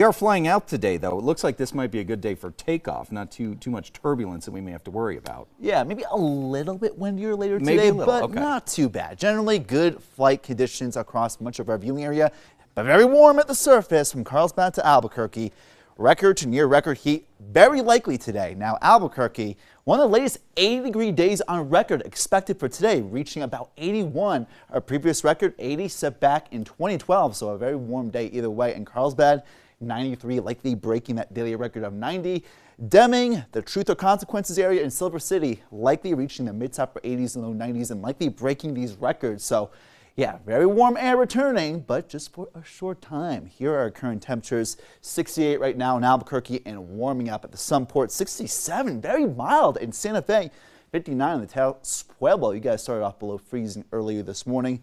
We are flying out today, though. It looks like this might be a good day for takeoff, not too much turbulence that we may have to worry about. Yeah, maybe a little bit windier later Maybe today, a little, but okay. not too bad. Generally good flight conditions across much of our viewing area, but very warm at the surface from Carlsbad to Albuquerque. Record to near record heat very likely today. Now Albuquerque, one of the latest 80-degree days on record expected for today, reaching about 81. Our previous record 80 set back in 2012, so a very warm day either way. In Carlsbad, 93, likely breaking that daily record of 90. Deming, the Truth or Consequences area in Silver City, likely reaching the mid to upper 80s and low 90s and likely breaking these records. So yeah, very warm air returning, but just for a short time. Here are our current temperatures. 68 right now in Albuquerque and warming up at the Sunport. 67, very mild in Santa Fe. 59 in the Taos Pueblo. You guys started off below freezing earlier this morning.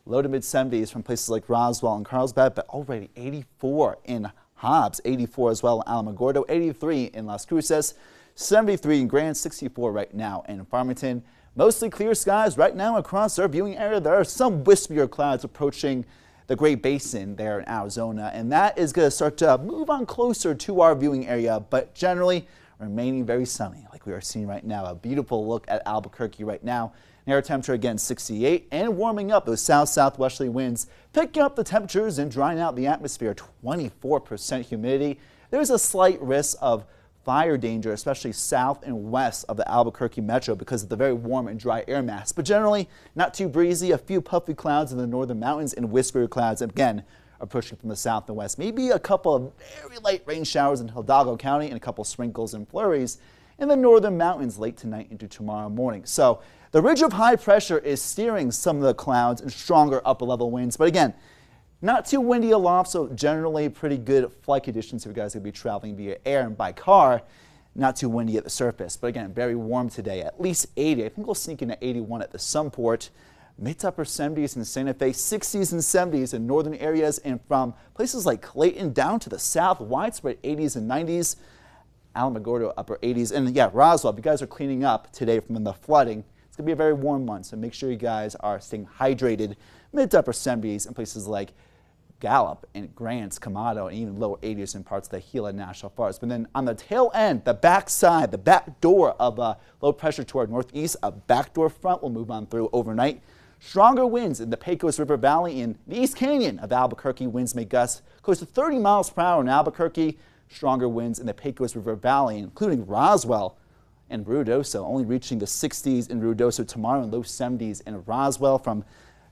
Low to mid 70s from places like Roswell and Carlsbad, but already 84 in Hobbs, 84 as well in Alamogordo, 83 in Las Cruces, 73 in Grand, 64 right now in Farmington. Mostly clear skies right now across our viewing area. There are some wispier clouds approaching the Great Basin there in Arizona, and that is going to start to move on closer to our viewing area, but generally remaining very sunny like we are seeing right now. A beautiful look at Albuquerque right now. Air temperature again 68 and warming up. Those south-southwesterly winds picking up the temperatures and drying out the atmosphere. 24% humidity. There's a slight risk of fire danger, especially south and west of the Albuquerque metro because of the very warm and dry air mass. But generally not too breezy. A few puffy clouds in the northern mountains and whispery clouds again approaching from the south and west. Maybe a couple of very light rain showers in Hidalgo County and a couple sprinkles and flurries in the northern mountains late tonight into tomorrow morning. So the ridge of high pressure is steering some of the clouds and stronger upper level winds. But again, not too windy aloft, so generally pretty good flight conditions if you guys are going to be traveling via air and by car. Not too windy at the surface, but again, very warm today, at least 80. I think we'll sneak into 81 at the Sunport. Mid to upper 70s in Santa Fe, 60s and 70s in northern areas, and from places like Clayton down to the south, widespread 80s and 90s. Alamogordo upper 80s, and yeah, Roswell, if you guys are cleaning up today from the flooding, it's going to be a very warm month, so make sure you guys are staying hydrated. Mid to upper 70s in places like Gallup and Grants, Camado, and even lower 80s in parts of the Gila National Forest. But then on the tail end, the back side, the back door of low pressure toward northeast, a backdoor front will move on through overnight. Stronger winds in the Pecos River Valley in the East Canyon of Albuquerque. Winds may gust close to 30 miles per hour in Albuquerque. Stronger winds in the Pecos River Valley, including Roswell and Ruidoso, only reaching the 60s in Ruidoso tomorrow and low 70s in Roswell. From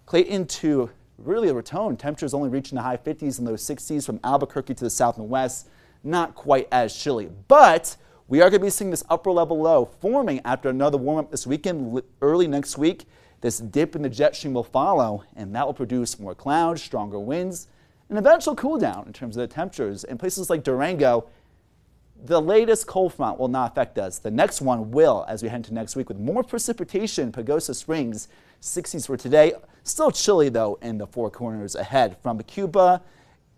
Clayton to really Raton, temperatures only reaching the high 50s and low 60s from Albuquerque to the south and west. Not quite as chilly, but we are going to be seeing this upper level low forming after another warm up this weekend. Early next week, this dip in the jet stream will follow, and that will produce more clouds, stronger winds, an eventual cool down in terms of the temperatures. In places like Durango, the latest cold front will not affect us. The next one will as we head into next week with more precipitation. Pagosa Springs, 60s for today. Still chilly, though, in the Four Corners ahead. From Cuba,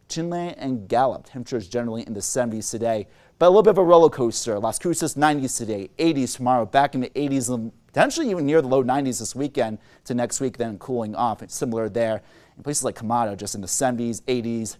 Chinle, and Gallup, temperatures generally in the 70s today. But a little bit of a roller coaster. Las Cruces, 90s today, 80s tomorrow, back in the 80s, and potentially even near the low 90s this weekend to next week, then cooling off. It's similar there. In places like Camado, just in the 70s, 80s,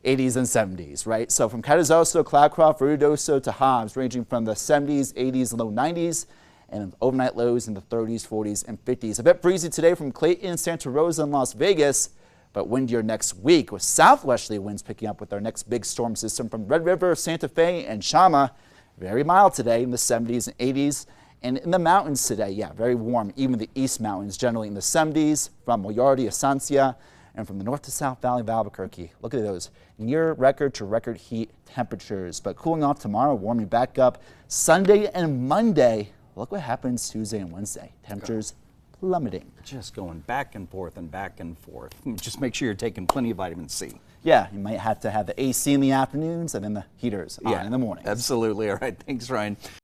and 70s, right? So from Carrizoso, Cloudcroft, Ruidoso to Hobbs, ranging from the 70s, 80s, and low 90s, and overnight lows in the 30s, 40s, and 50s. A bit breezy today from Clayton, Santa Rosa, and Las Vegas, but windier next week with southwesterly winds picking up with our next big storm system from Red River, Santa Fe, and Chama. Very mild today in the 70s and 80s. And in the mountains today, yeah, very warm. Even the East Mountains generally in the 70s from Moyarty, Estancia, and from the north to south valley of Albuquerque. Look at those near record to record heat temperatures. But cooling off tomorrow, warming back up Sunday and Monday. Look what happens Tuesday and Wednesday. Temperatures plummeting. Just going back and forth and back and forth. Just make sure you're taking plenty of vitamin C. Yeah, you might have to have the AC in the afternoons and then the heaters on in the mornings. Absolutely. All right. Thanks, Ryan.